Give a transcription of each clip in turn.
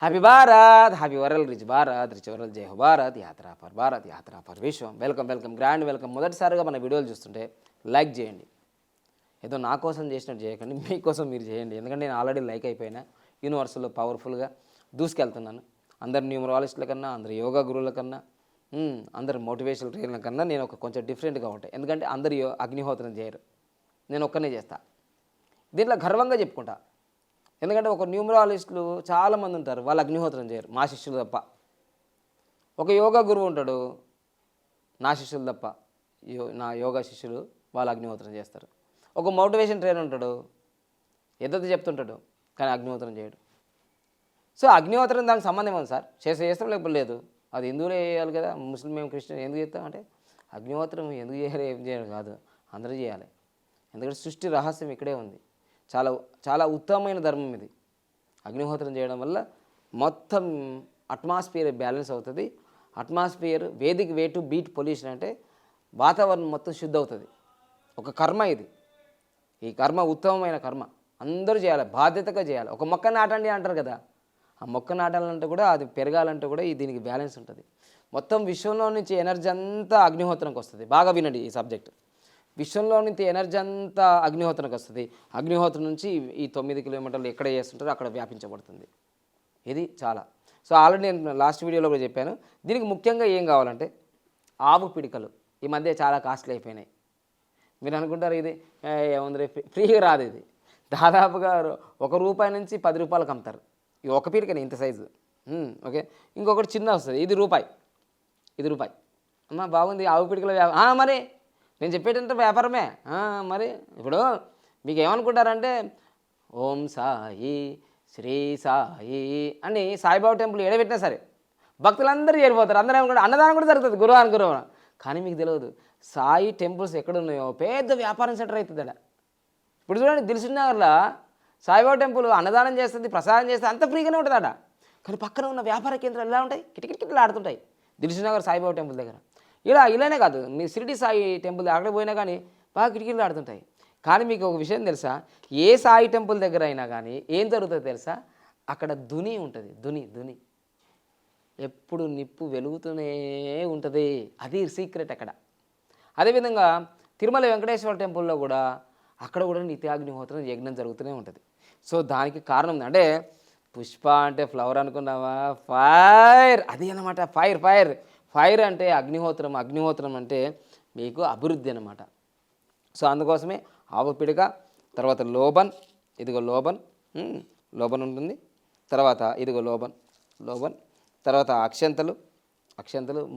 Happy వరల్ rich వరల్ జై హో భారత్ యాత్ర for Vishwam. Welcome grand welcome. మొదటిసారిగా మన వీడియోలు చూస్తుంటే లైక్ చేయండి. ఏదో నా కోసం చేసినట్టు చేయకండి, మీకోసం మీరు చేయండి. ఎందుకంటే నేను ఆల్రెడీ లైక్ అయిపోయినా, యూనివర్స్లో పవర్ఫుల్గా దూసుకెళ్తున్నాను. అందరు న్యూమరాలజిస్టుల కన్నా, అందరు యోగా గురువుల కన్నా, అందరు మోటివేషనల్ ట్రైనర్ల కన్నా నేను కొంచెం డిఫరెంట్గా ఉంటాయి. ఎందుకంటే అందరు అగ్నిహోత్రం చేయరు, నేను ఒక్కనే చేస్తా. దీంట్లో గర్వంగా చెప్పుకుంటా. ఎందుకంటే ఒక న్యూమరాలజిస్టులు చాలామంది ఉంటారు, వాళ్ళు అగ్నిహోత్రం చేయరు, మా శిష్యులు తప్ప. ఒక యోగా గురువు ఉంటాడు, నా శిష్యులు తప్ప, నా యోగా శిష్యులు వాళ్ళు అగ్నిహోత్రం చేస్తారు. ఒక మోటివేషన్ ట్రైనర్ ఉంటాడు, ఎద్దది చెప్తుంటాడు, కానీ అగ్నిహోత్రం చేయడు. సో అగ్నిహోత్రం దానికి సంబంధం ఉంది సార్, చేస్తాం లేకపోతే లేదు. అది హిందువులే చేయాలి కదా, ముస్లిం మేము క్రిస్టియన్ ఎందుకు చేస్తాం అంటే, అగ్నిహోత్రం ఎందుకు చేయాలి, ఏం చేయాలి కాదు, అందరూ చేయాలి. ఎందుకంటే సృష్టి రహస్యం ఇక్కడే ఉంది. చాలా చాలా ఉత్తమమైన ధర్మం ఇది. అగ్నిహోత్రం చేయడం వల్ల మొత్తం అట్మాస్ఫియర్ బ్యాలెన్స్ అవుతుంది. అట్మాస్ఫియర్ వేదిక వే టు బీట్ పొల్యూషన్ అంటే వాతావరణం మొత్తం శుద్ధ అవుతుంది. ఒక కర్మ ఇది. ఈ కర్మ ఉత్తమమైన కర్మ, అందరూ చేయాలి, బాధ్యతగా చేయాలి. ఒక మొక్క నాటండి అంటారు కదా, ఆ మొక్క నాటాలంటే కూడా, అది పెరగాలంటే కూడా దీనికి బ్యాలెన్స్ ఉంటుంది. మొత్తం విశ్వంలో నుంచి ఎనర్జీ అంతా అగ్నిహోత్రంకి వస్తుంది. బాగా వినండి ఈ సబ్జెక్ట్. విశ్వంలో నుంచి ఎనర్జీ అంతా అగ్నిహోత్రంకి వస్తుంది. అగ్నిహోత్రం నుంచి ఈ 9 కిలోమీటర్లు ఎక్కడ చేస్తుంటారో అక్కడ వ్యాపించబడుతుంది. ఇది చాలా. సో ఆల్రెడీ నేను లాస్ట్ వీడియోలో కూడా చెప్పాను. దీనికి ముఖ్యంగా ఏం కావాలంటే ఆవు పిడికలు. ఈ మధ్య చాలా కాస్ట్లీ అయిపోయినాయి. మీరు అనుకుంటారు ఇది ఏముంది ఫ్రీగా రాదు. ఇది దాదాపుగా ₹1 నుంచి ₹10 అమ్ముతారు. ఇది ఒక పిడికనే ఇంత సైజు. ఓకే, ఇంకొకటి చిన్న వస్తుంది, ఇది రూపాయి. అమ్మ బాగుంది ఆవు పిడికల మరి నేను చెప్పేటంటే వ్యాపారమే. మరి ఇప్పుడు మీకు ఏమనుకుంటారంటే ఓం సాయి శ్రీ సాయి అని సాయిబాబా టెంపుల్ ఎడబెట్టినా సరే భక్తులందరూ చేరిపోతారు. అందరూ ఏమనుకుంటారు అన్నదానం కూడా జరుగుతుంది గురువారం. కానీ మీకు తెలియదు సాయి టెంపుల్స్ ఎక్కడున్నాయో పెద్ద వ్యాపారం సెంటర్ అవుతుంది అక్కడ. ఇప్పుడు చూడండి దిల్సుఖ్ నగర్లో సాయిబాబా టెంపుల్ అన్నదానం చేస్తుంది, ప్రసాదం చేస్తుంది, అంత ఫ్రీగానే ఉంటుంది అక్కడ. కానీ పక్కన ఉన్న వ్యాపార కేంద్రాలు ఎలా ఉంటాయి, కిటకిటలు ఆడుతుంటాయి దిల్సుఖ్ నగర్ సాయిబాబా టెంపుల్ దగ్గర. ఇలానే కాదు, మీ షిరిడి సాయి టెంపుల్ అక్కడ పోయినా కానీ బాగా కిటికీలు ఆడుతుంటాయి. కానీ మీకు ఒక విషయం తెలుసా, ఏ సాయి టెంపుల్ దగ్గర అయినా కానీ ఏం జరుగుతుందో తెలుసా, అక్కడ దుని ఉంటుంది. దుని ఎప్పుడు నిప్పు వెలుగుతూనే ఉంటుంది. అది సీక్రెట్ అక్కడ. అదేవిధంగా తిరుమల వెంకటేశ్వర టెంపుల్లో కూడా అక్కడ కూడా నిత్యాగ్నిహోత్రం యజ్ఞం జరుగుతూనే ఉంటుంది. సో దానికి కారణం అంటే పుష్ప అంటే ఫ్లవర్ అనుకున్నావా, ఫైర్ అది అన్నమాట. ఫైర్ అంటే అగ్నిహోత్రం అంటే మీకు అభివృద్ధి అన్నమాట. సో అందుకోసమే ఆవు పిడక, తర్వాత లోబన్, ఇదిగో లోబన్ ఉంటుంది. తర్వాత ఇదిగో లోబన్, తర్వాత అక్షంతలు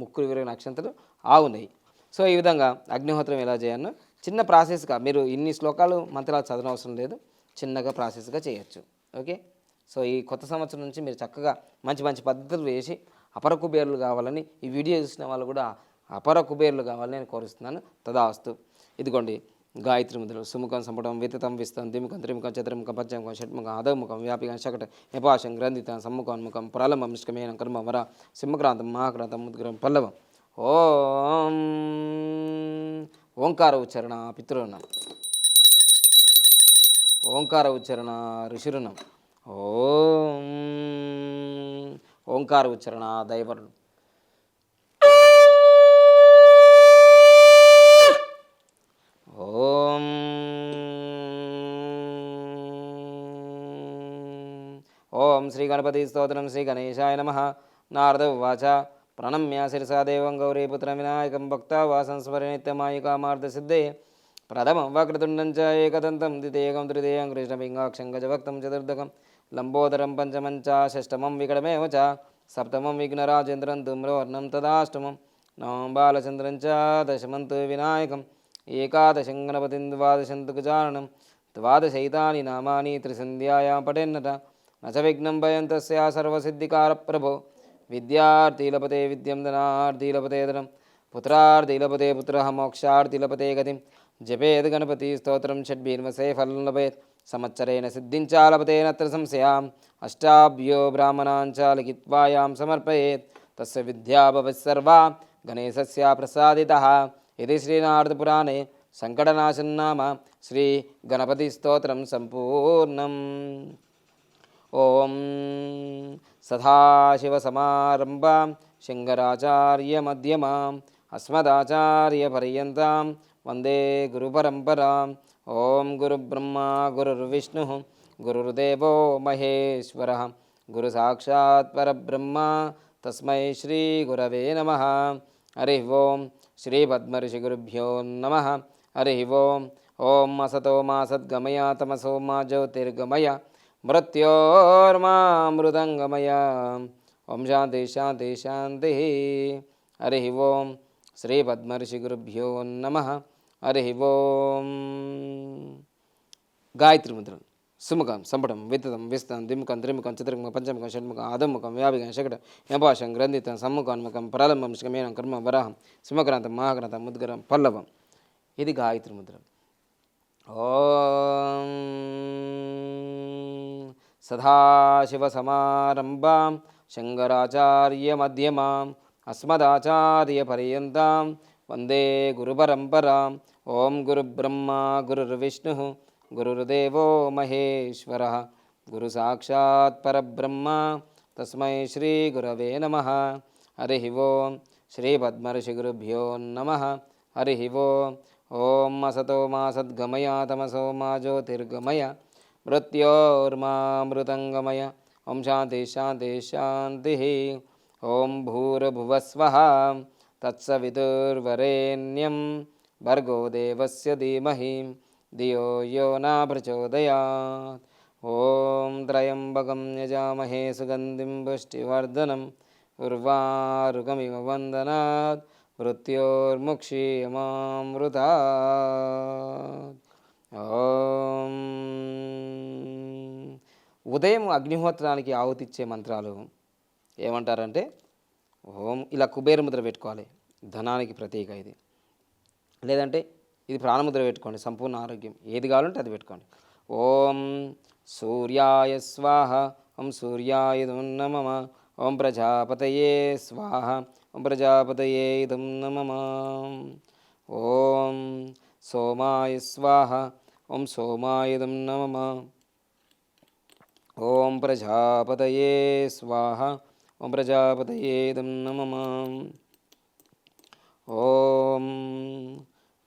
ముక్కులు విరిగిన అక్షంతలు ఆవున్నాయి. సో ఈ విధంగా అగ్నిహోత్రం ఎలా చేయాలో చిన్న ప్రాసెస్గా, మీరు ఇన్ని శ్లోకాలు మంత్రాలు చదవనవసరం లేదు, చిన్నగా ప్రాసెస్గా చేయొచ్చు. ఓకే, సో ఈ కొత్త సంవత్సరం నుంచి మీరు చక్కగా మంచి పద్ధతులు వేసి అపర కుబేరులు కావాలని, ఈ వీడియో చూసిన వాళ్ళు కూడా అపర కుబేరులు కావాలని నేను కోరుస్తున్నాను. తదాస్తు. ఇదిగోండి గాయత్రి ముద్రలు సుముఖం, సంపుటం, వితతం, విస్తం, ద్విముఖం, త్రిముఖం, చతుర్ముఖం, పంచముఖం, షట్ముఖం, అధముఖం, వ్యాపికం, శకట, నిపాశం, గ్రంథితం, సమ్ముఖోన్ముఖం, ప్రారంభం, నిష్కమేనం, కర్మ, వర, సింహక్రాంతం, మహాక్రాంతం, ముద్గ్రం, పల్లవం. ఓంకార ఉచ్చారణ పితృణం, ఓంకార ఉచ్చారణ ఋషిరుణం, ఓంకార ఉచ్చారణ దైవరుడు. ఓం శ్రీ గణపతి స్తోత్రం. శ్రీ గణేశాయ నమః. నారద ఉవాచ ప్రణమ్య శిరసా దేవం గౌరీపుత్రం వినాయకం భక్త వాసంస్మర నిత్యమాయికామార్థసిద్ధే ప్రథమం వక్రతుండం చ ఏకదంతం ద్వితీయం తృతీయం కృష్ణపింగాక్షం గజభక్తం చతుర్థకం లంబోదరం పంచమం చ షష్టమం వికటమేవ చ సప్తమం విఘ్నరాజేంద్రం ధూమ్రవర్ణం తదాష్టమం నవం బాలచంద్రం చ దశమం తు వినాయకం ఏకాదశం గణపతిం ద్వాదశం తు గజాననం ద్వాదశైతాని నామాని త్రిసంధ్యాయాం పఠేన్నట నచ విఘ్నం భయం తస్యా సర్వసిద్ధికార ప్రభో విద్యార్థీలపతే విద్యం ధనార్థీలపతే ధనం పుత్రార్థీలపతే పుత్రః మోక్షార్థీలపతే గతిం జపేద్ గణపతి స్తోత్రం షడ్భిర్వసే ఫలం లభేత్ సంవత్సరేణ సిద్ధించాలపతేన త్ర సంశయాం అష్టాభ్యో బ్రాహ్మణాంచ లిఖిత్వాయాం సమర్పయేత్ తస్య విద్యా భవత్ సర్వా గణేశస్య ప్రసాదితః. ఇది శ్రీనారదపురాణే సంకటనాశన్నామ శ్రీ గణపతి స్తోత్రం సంపూర్ణం. ఓం సదాశివసమారంభాం శంకరాచార్యమధ్యమాం అస్మదాచార్యపర్యంతం వందే గురుపరంపరాం. ఓం గురుబ్రహ్మా గురుర్విష్ణుః గురుర్దేవో మహేశ్వరః గురు సాక్షాత్ పరబ్రహ్మ తస్మై శ్రీ గురవే నమః. హరి ఓం శ్రీ పద్మర్షిగురుభ్యో నమః. హరి ఓం. ఓం అసతో మా సద్గమయ తమసో మా జ్యోతిర్గమయ మృత్యోర్మామృతంగమయ. ఓం శాంతి శాంతి శాంతి. హరి ఓం శ్రీ పద్మర్షిగురుభ్యో నమః. హరి ఓం. గాయత్రి ముద్రలు సుముఖం సంపుటం విత్తతం విస్తం దిముఖం త్రిముఖం చతుర్ముఖం పంచముఖం షణ్ముఖం అధముఖం వ్యాపికం శకటం యపాశం గ్రంథితం సమ్ముఖాన్ముఖం ప్రలంబం శమేనం కర్మ వరాహం సింహగ్రంథం మహాగ్రంథం ముద్గరం పల్లవం. ఇది గాయత్రి ముద్ర. ఓం సదాశివసమారంభాం శంకరాచార్యమధ్యమాం అస్మదాచార్యపర్యంతం వందే గురుపరంపరాం. ఓం గురుబ్రహ్మా గురుర్విష్ణుః గురుర్దేవో మహేశ్వరః గురు సాక్షాత్ పరబ్రహ్మ తస్మై శ్రీ గురవే నమః. హరి ఓం శ్రీ పద్మర్షిగురుభ్యో నమః. హరి ఓం. ఓం అసతో మా సద్గమయ తమసో మా జ్యోతిర్గమయ మృత్యోర్మామృతంగమయ. ఓం శాంతి శాంతి శాంతి. ఓం భూర్భువస్వః తత్సవితుర్వరేణ్యం భర్గో దేవస్య ధీమహి ధియో యో న ప్రచోదయాత్. ఓం త్రయంబకం యజామహే సుగంధిం పుష్టివర్ధనం ఉర్వారుకమివ వందనాత్ మృత్యోర్ముక్షీయమామృతాత్. ఓం. ఉదయం అగ్నిహోత్రానికి ఆహుతిచ్చే మంత్రాలు ఏమంటారంటే, ఓం ఇలా కుబేర ముద్ర పెట్టుకోవాలి, ధనానికి ప్రతీక ఇది. లేదంటే ఇది ప్రాణముద్ర పెట్టుకోండి, సంపూర్ణ ఆరోగ్యం. ఏది కావాలంటే అది పెట్టుకోండి. ఓం సూర్యాయ స్వాహ. ఓం సూర్యాయ నమః. ఓం ప్రజాపతయే స్వాహ. ఓం ప్రజాపతయే ఇదం నమః. ఓం సోమాయ స్వాహ. ఓం సోమాయ ఇదం నమః. ఓం ప్రజాపతయే స్వాహ. ఓం ప్రజాపతయే ఇదం నమః. ఓం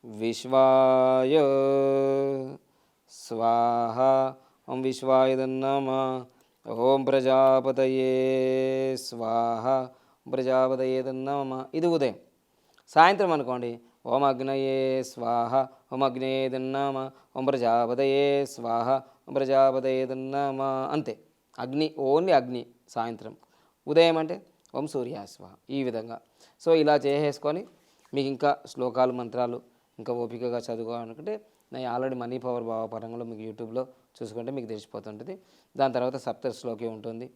విశ్వాయ స్వాహ. ఓం విశ్వాయ నమః. ఓం ప్రజాపతయే స్వాహ. ప్రజాపతయే నమః. ఇది ఉదయం. సాయంత్రం అనుకోండి, ఓం అగ్నయే స్వాహ. ఓం అగ్నయే నమః. ఓం ప్రజాపతయే స్వాహ. ఓం ప్రజాపతయే నమః. అంతే. అగ్ని, ఓన్లీ అగ్ని సాయంత్రం. ఉదయం అంటే ఓం సూర్యాయ స్వాహ. ఈ విధంగా. సో ఇలా చేసేసుకొని మీకు ఇంకా శ్లోకాలు మంత్రాలు ఇంకా ఓపికగా చదువుకోవాలనుకుంటే నేను ఆల్రెడీ మనీ పవర్ భావ పరంగా మీకు యూట్యూబ్లో చూసుకుంటే మీకు తెలిసిపోతుంటుంది. దాని తర్వాత సప్తశ్లోకి ఉంటుంది.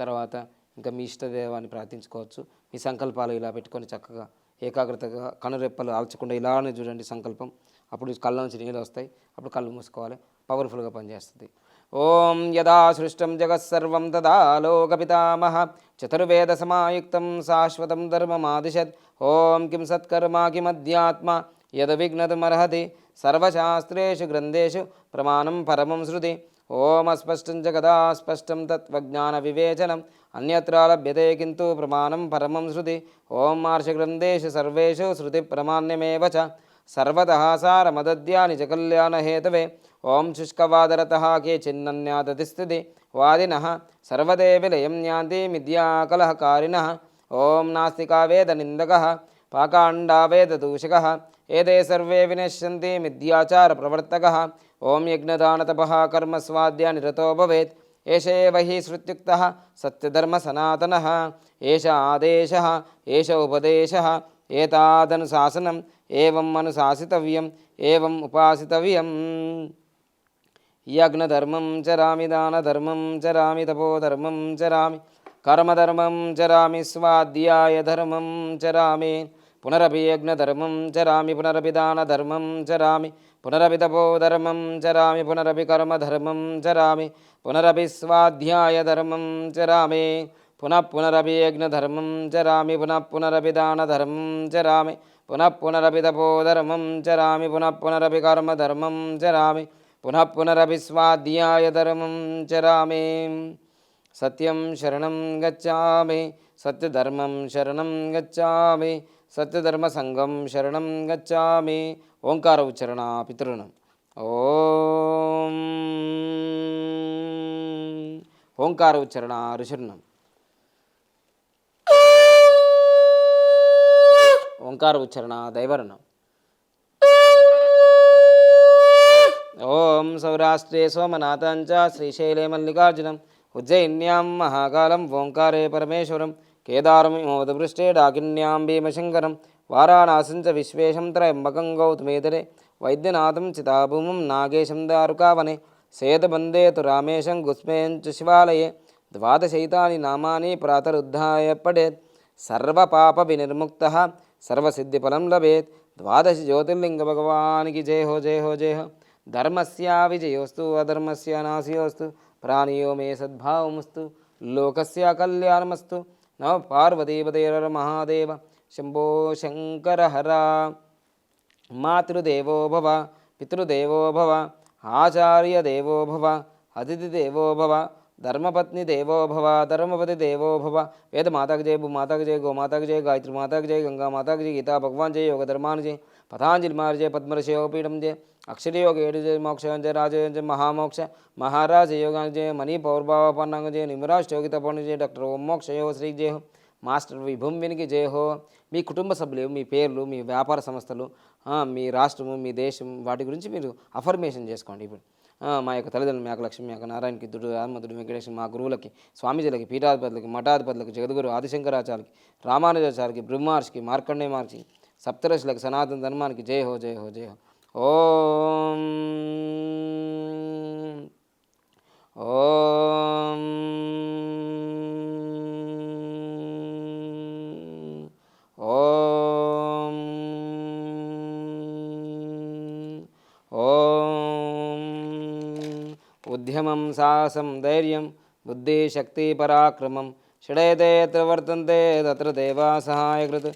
తర్వాత ఇంకా మీ ఇష్టదేవాన్ని ప్రార్థించుకోవచ్చు. మీ సంకల్పాలు ఇలా పెట్టుకొని చక్కగా ఏకాగ్రతగా కనురెప్పలు ఆల్చకుండా ఇలానే చూడండి సంకల్పం. అప్పుడు కళ్ళ నుంచి నీళ్ళు వస్తాయి. అప్పుడు కళ్ళు మూసుకోవాలి. పవర్ఫుల్గా పనిచేస్తుంది. ఓం యదా సృష్టం జగత్సర్వం తదా లోకపితామహ చతుర్వేద సమాయుక్తం శాశ్వతం ధర్మమాదిశత్. ఓం కిం సత్కర్మ కిమధ్యాత్మ యద విఘ్నతమర్హతి సర్వశాస్త్రేషు గ్రంథేషు ప్రమాణం పరమం శృతి. ఓం అస్పష్టం జగదా స్పష్టం తత్వజ్ఞాన వివేచనం అన్యత్ర లభ్యతే కింటు ప్రమాణం పరమం శృతి. ఓం మార్షగ్రంథేషు సర్వేషు శృతి ప్రమాణ్యమేవ చ సర్వతః సారమదద్యాని చ కళ్యాణహేతవే. ఓం శుష్కవాదరతః కేచిన్నన్యాదతిస్థితి వాదినః సర్వదే విలయం యాంతి మిథ్యాకలహకారిణః. ఓం నాస్తికా వేద నిందకః పాకాండా వేద దూషకః ఏతే సర్వే వినశ్యంతి మిథ్యాచార ప్రవర్తకః. ఓం యజ్ఞదానతపః కర్మ స్వాధ్యాయ నిరతో భవేత్. ఏష ఏవ హి శృత్యుక్తః సత్యధర్మ సనాతనః. ఏష ఆదేశः ఏష ఉపదేశः ఏతాదనుశాసనం ఏవం అనుశాసితవ్యం ఏవం ఉపాసితవ్యం. యజ్ఞధర్మం చరామి దానధర్మం చరామి తపోధర్మం చరామి కర్మధర్మం చరామి స్వాధ్యాయ ధర్మం చరామి. పునరపి యజ్ఞధర్మం చరామి పునరపి దానధర్మం చరామి పునరపి తపోధర్మం చరామి పునరపి కర్మధర్మం చరామి పునరపి స్వాధ్యాయ ధర్మం చరామి. పునఃపునరపి యజ్ఞధర్మం చరామి పునఃపునరపి దానధర్మం చరామి పునఃపునరపి తపోధర్మం చరామి పునఃపునరపి కర్మధర్మం చరామి పునః పునరభిస్వాధ్యాయ ధర్మం చరామి. సత్యం శరణం గచ్చామి, సత్యధర్మం శరణం గచ్చామి, సత్యధర్మ సంఘం శరణం గచ్చామి. ఓంకార ఉచ్చరణ పితృణం. ఓం ఓంకార ఉచ్చరణ ఋషుర్ణం. ఓంకార ఉచ్చరణ దైవర్ణం. ఓం సౌరాష్ట్రే సోమనాథంచ శ్రీశైలే మల్లికార్జునం, ఉజ్జయిన్యాం మహాకాలం ఓంకారే పరమేశ్వరం, కేదారమిమోదపృష్ఠే డాకిన్యాం భీమశంకరం, వారాణాసించ విశ్వేశం త్రయంబకం గౌతమేతరే, వైద్యనాథం చితాభూమం నాగేశం దారుకావనే, సేతబందే తు రామేశం గుస్మేంచ శివాలయే, ద్వాదశైతాని నామాని ప్రాతరుద్ధాయ పఠేత్, సర్వపాప వినిర్ముక్తః సర్వసిద్ధిఫలం లభేత్. ద్వాదశ జ్యోతిర్లింగ భగవానికి జయ హో జయ హో జయ హో. ధర్మస్య విజయోస్తు అధర్మస్య నాశయోస్తు, ప్రాణియో మే సద్భావమస్తు, లోకస్య కళ్యాణమస్తు. నమ పార్వతీపతేరర మహాదేవ శంభో శంకర హర. మాతృదేవో భవ, పితృదేవో భవ, ఆచార్య దేవో భవ, అతిథి దేవో భవ, ధర్మపత్ని దేవో భవ, ధర్మపతి దేవో భవ. వేద మాతాకి జయ, భూ మాతాకి జయ, గో మాతాకి జయ, గాయత్రి మాతాకి జయ, గంగా మాతాకి జయ, గీతా భగవాన్ జయ, యోగ ధర్మాన్ జయ, పతాంజలి మార్ జయ, పద్మరశయోపీఠం జయ, అక్షర యోగ ఏడు జయ, మోక్ష జయ, రాజయోగ జయ, మహామోక్ష మహారాజ యోగాన్ జయ, మణి పౌర్భావపన్నాంగ జయ, నిమరాజ్ యోగిత పౌర్ణ జయ, డాక్టర్ ఓం మోక్ష యోగ శ్రీ జయ హో. మాస్టర్ విభుంవినికి జయ హో. మీ కుటుంబ సభ్యులు, మీ పేర్లు, మీ వ్యాపార సంస్థలు, మీ రాష్ట్రము, మీ దేశం, వాటి గురించి మీరు అఫర్మేషన్ చేసుకోండి. ఇప్పుడు మా యొక్క తల్లిదండ్రులు, మీ యొక్క లక్ష్మి, మీ యొక్క నారాయణకి, దుడు ఆత్మదుడు వెంకటేశ్వర, మా గురువులకి, స్వామీజీలకి, పీఠాధిపతులకి, మఠాధిపతులకి, జగద్గురు ఆదిశంకరాచార్యకి, రామానుజాచార్యకి, బ్రహ్మర్షికి, మార్కండేయ మహర్షికి, సప్తఋషులకి, సనాతన ధర్మానికి జయ హో జయ హో జయ హో. ఓం ఓం ఓం ఓం. ఉద్యమం సాహసం ధైర్యం బుద్ధిశక్తి పరాక్రమం షడేతే యత్ర వర్తంతే తత్ర దేవా సహాయకృత్.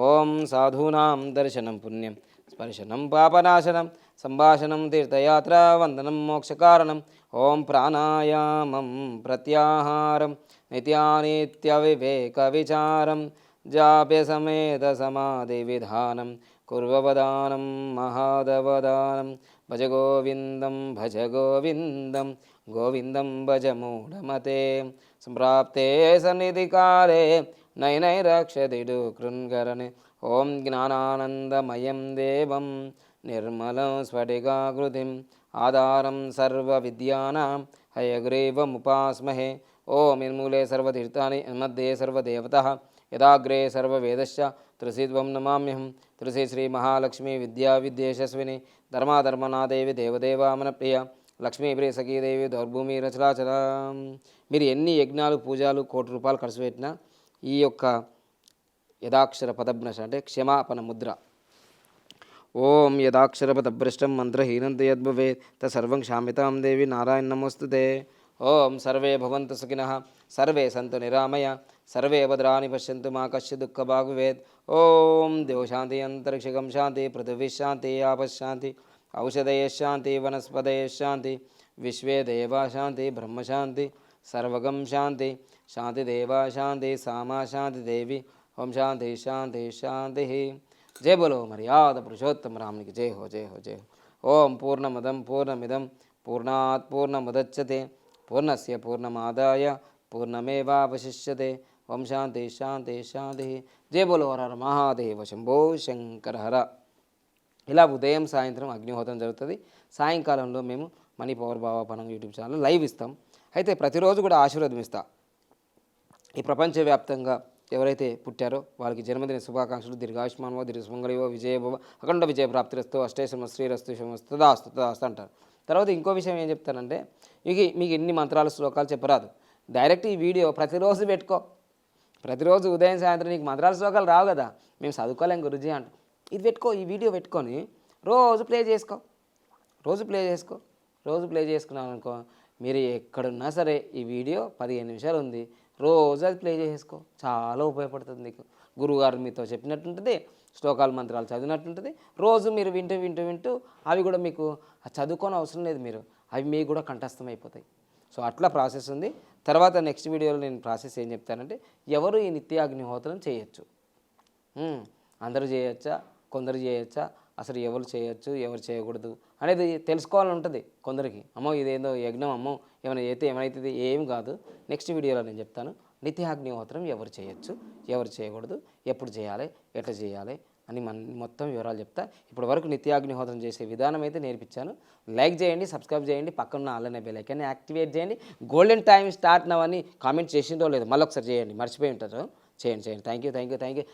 ఓం సాధూనాం దర్శనం పుణ్యం, స్పర్శనం పాపనాశనం, సంభాషణం తీర్థయాత్ర, వందనం మోక్షకారణం. ఓం ప్రాణాయామం ప్రత్యాహారం నిత్యానిత్య వివేక విచారం, జాప్య సమేత సమాధి విధానం, కుర్వవదానం మహాదవదానం. భజ గోవిందం భజ గోవిందం, గోవిందం భజ మూఢమతే. సంప్రాప్తే సన్నిధికాలే నైనైరక్షదిడు కృన్గరణే. ఓం జ్ఞానానందమయం దేవం నిర్మలం స్ఫటికాకృతిం, ఆధారం సర్వవిద్యానాం హయగ్రీవముపాస్మహే. ఓం నిర్మూలే సర్వతీర్థాని మధ్యే సర్వదేవతః, యదాగ్రే సర్వవేదశ్చ తులసీత్వం నమామ్యహం. తులసి శ్రీ మహాలక్ష్మి విద్యా విద్యేశస్విని, ధర్మాధర్మనాదేవి దేవదేవామన ప్రియ, లక్ష్మీప్రియ సఖీదేవి దౌర్భూమి రచలాచల. మీరు ఎన్ని యజ్ఞాలు పూజలు కోటి రూపాయలు ఖర్చు పెట్టినా ఈ యొక్క యదాక్షర పదభ్రష్టం అంటే క్షమాపణ ముద్ర. ఓం యదాక్షర పదభ్రష్టం మంత్రహీనం యద్భవేత్ తత్సర్వం క్షామ్యతాం దేవి నారాయణ నమోస్తుతే. ఓం సర్వే భవంతు సుఖినః, సర్వే సంతు నిరామయ, సర్వే భద్రాణి పశ్యంతు మా కశ్చిత్ దుఃఖభాగ్ భవేత్. ఓం దేవశాంతి, అంతరిక్షగం శాంతి, పృథివీ శాంతి, ఆపశాంతి, ఔషధయశాంతి, వనస్పతయశాంతి, విశ్వే దేవా శాంతి, బ్రహ్మశాంతి, సర్వగం శాంతి, శాంతిదేవా శాంతి, సామా శాంతి దేవి. ఓం శాంతి శాంతి శాంతి. జయ బలో మర్యాద పురుషోత్తమ రామునికి జయ హో జయ హో జయ హో. ఓం పూర్ణమదం పూర్ణమిదం పూర్ణాత్ పూర్ణముదచ్యతే పూర్ణస్య పూర్ణమాదాయ పూర్ణమేవావశిష్యతే. ఓం శాంతి శాంతి శాంతి. జయ బలో హర హర మహాదేవ శంభో శంకర హర. ఇలా ఉదయం సాయంత్రం అగ్నిహోత్రం జరుగుతుంది. సాయంకాలంలో మేము మనీ పవర్ బాబా పనం యూట్యూబ్ ఛానల్ లైవ్ ఇస్తాం. అయితే ప్రతిరోజు కూడా ఆశీర్వాదం ఇస్తాం. ఈ ప్రపంచవ్యాప్తంగా ఎవరైతే పుట్టారో వాళ్ళకి జన్మదిన శుభాకాంక్షలు, దీర్ఘాయుష్మానవో, దీర్ఘసుమంగళివో, విజయభవ, అఖండ విజయ ప్రాప్తిరస్తు, అష్టేశ్వర శ్రీరస్తు, శమస్తు తదాస్తు తదాస్తు అంటారు. తర్వాత ఇంకో విషయం ఏం చెప్తానంటే, మీకు ఎన్ని మంత్రాలు శ్లోకాలు చెప్పరాదు. డైరెక్ట్ ఈ వీడియో ప్రతిరోజు పెట్టుకో. ప్రతిరోజు ఉదయం సాయంత్రం నీకు మంత్రాల శ్లోకాలు రావు కదా, మేము చదువుకోలేం గురుజీ అంటాం. ఇది పెట్టుకో, ఈ వీడియో పెట్టుకొని రోజు ప్లే చేసుకో. రోజు ప్లే చేసుకున్నాం అనుకో, మీరు ఎక్కడున్నా సరే ఈ వీడియో 15 నిమిషాలు ఉంది, రోజు అది ప్లే చేసేసుకో, చాలా ఉపయోగపడుతుంది నీకు. గురువుగారు మీతో చెప్పినట్టుంటుంది, శ్లోకాలు మంత్రాలు చదివినట్టుంటుంది. రోజు మీరు వింటూ వింటూ వింటూ అవి కూడా మీకు చదువుకోని అవసరం లేదు, మీరు అవి మీకు కూడా కంఠస్థం అయిపోతాయి. సో అట్లా ప్రాసెస్ ఉంది. తర్వాత నెక్స్ట్ వీడియోలో నేను ప్రాసెస్ ఏం చెప్తానంటే, ఎవరు ఈ నిత్యాగ్నిహోత్రం చేయొచ్చు, అందరూ చేయొచ్చా, కొందరు చేయొచ్చా, అసలు ఎవరు చేయొచ్చు ఎవరు చేయకూడదు అనేది తెలుసుకోవాలని ఉంటుంది కొందరికి. అమ్మో ఇదేందో యజ్ఞం, అమ్మో ఏమైనా చేస్తే ఏమైతుంది, ఏం కాదు. నెక్స్ట్ వీడియోలో నేను చెప్తాను నిత్యాగ్నిహోత్రం ఎవరు చేయొచ్చు ఎవరు చేయకూడదు, ఎప్పుడు చేయాలి, ఎట్లా చేయాలి అని మొత్తం వివరాలు చెప్తా. ఇప్పటి వరకు నిత్యాగ్నిహోత్రం చేసే విధానం అయితే నేర్పించాను. లైక్ చేయండి, సబ్స్క్రైబ్ చేయండి, పక్కన ఆన్లైన్ బెల్ ఐకాన్ని యాక్టివేట్ చేయండి. గోల్డెన్ టైం స్టార్ట్ నవని కామెంట్ చేసిందో లేదు, మళ్ళీ ఒకసారి చేయండి, మర్చిపోయి ఉంటారు. చేయండి. Thank you.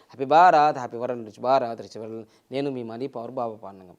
Happy Bharat, happy world, rich Bharat, rich world. నేను మీ మనీ పవర్ బాబా పాండగం.